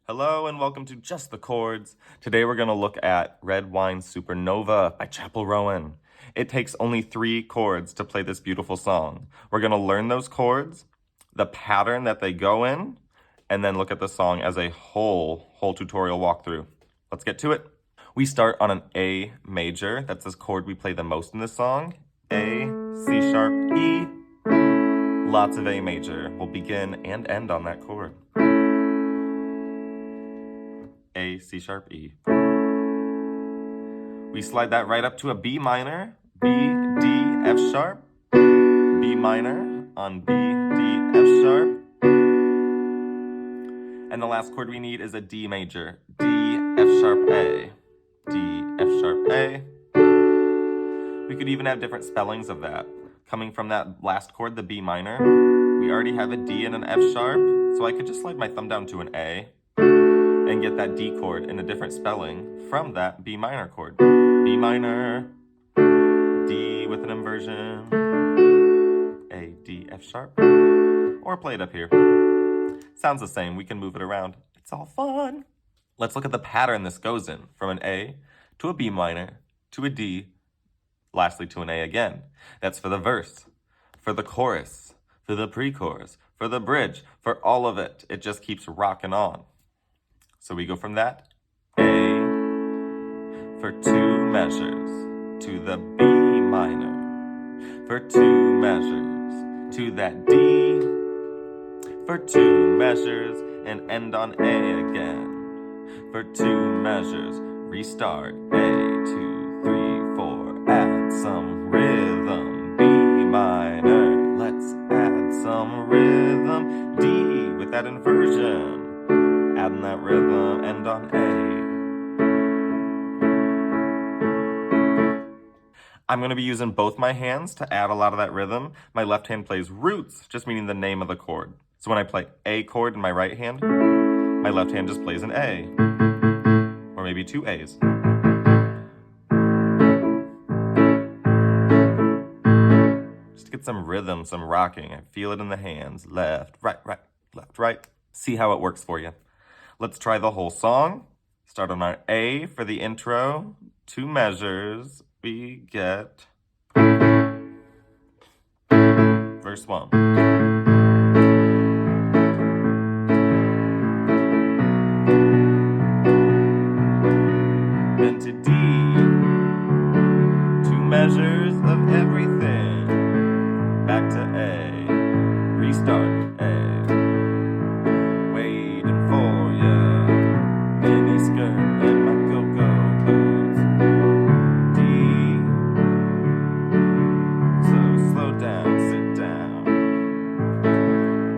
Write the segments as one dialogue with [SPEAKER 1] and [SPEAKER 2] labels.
[SPEAKER 1] Hello and welcome to Just the Chords. Today we're going to look at Red Wine Supernova by Chappell Roan. It takes only 3 chords to play this beautiful song. We're going to learn those chords, the pattern that they go in, and then look at the song as a whole tutorial walkthrough. Let's get to it. We start on an A major. That's the chord we play the most in this song. A, C sharp, E. Lots of A major. We'll begin and end on that chord. A, C sharp, E. We slide that right up to a B minor, B, D, F sharp, B minor on B, D, F sharp. And the last chord we need is a D major, D, F sharp, A, D, F sharp, A. We could even have different spellings of that. Coming from that last chord, the B minor, we already have a D and an F sharp, so I could just slide my thumb down to an A and get that D chord in a different spelling from that B minor chord. B minor, D with an inversion, A, D, F sharp, or play it up here. Sounds the same, we can move it around. It's all fun. Let's look at the pattern this goes in, from an A to a B minor to a D, lastly to an A again. That's for the verse, for the chorus, for the pre-chorus, for the bridge, for all of it. It just keeps rocking on. So we go from that A for 2 measures to the B minor, for 2 measures to that D, for 2 measures and end on A again, for 2 measures, restart A, 2, 3, 4, add some rhythm, B minor, let's add some rhythm, D with that inversion. Adding that rhythm, end on A. I'm going to be using both my hands to add a lot of that rhythm. My left hand plays roots, just meaning the name of the chord. So when I play A chord in my right hand, my left hand just plays an A. Or maybe 2 A's. Just to get some rhythm, some rocking. I feel it in the hands. Left, right, left, right. See how it works for you. Let's try the whole song. Start on our A for the intro. 2 measures. We get verse 1. Then to D. 2 measures of everything. Back to A. Restart A. Skirt and my go-go boots. D. So slow down, sit down.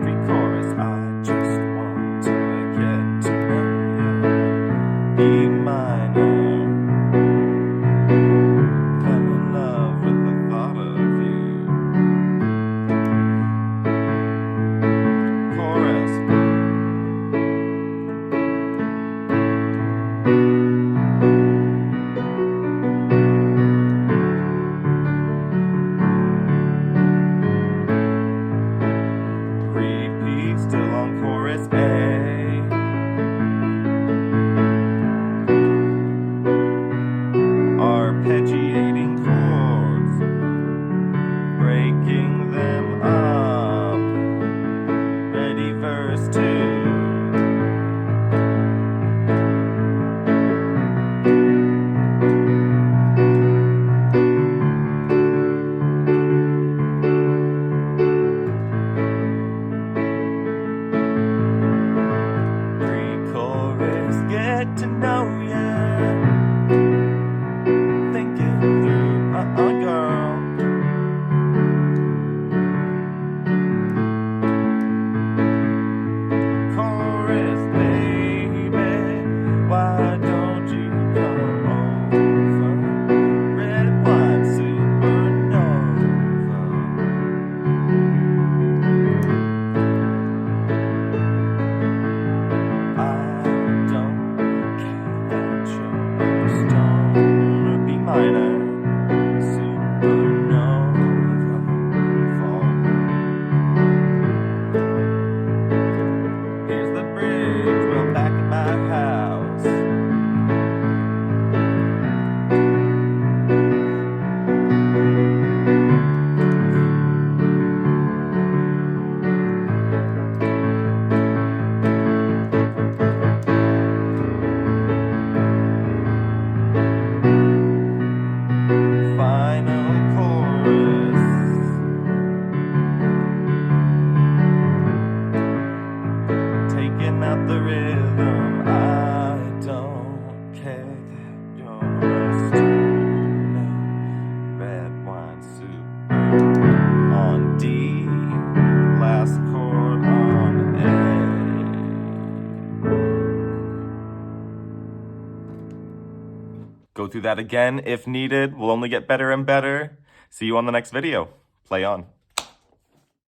[SPEAKER 1] Pre-chorus, I just want to get to know you. E minor. Fell in love with the thought of you. Chorus. Still on chorus A. Arpeggiating chords, breaking them up. Ready, verse 2. Get to know ya. Thinking through, girl. rhythm. I don't care that you're a student. Red wine soup on D, last chord on A. Go through that again if needed. We'll only get better and better. See you on the next video. Play on.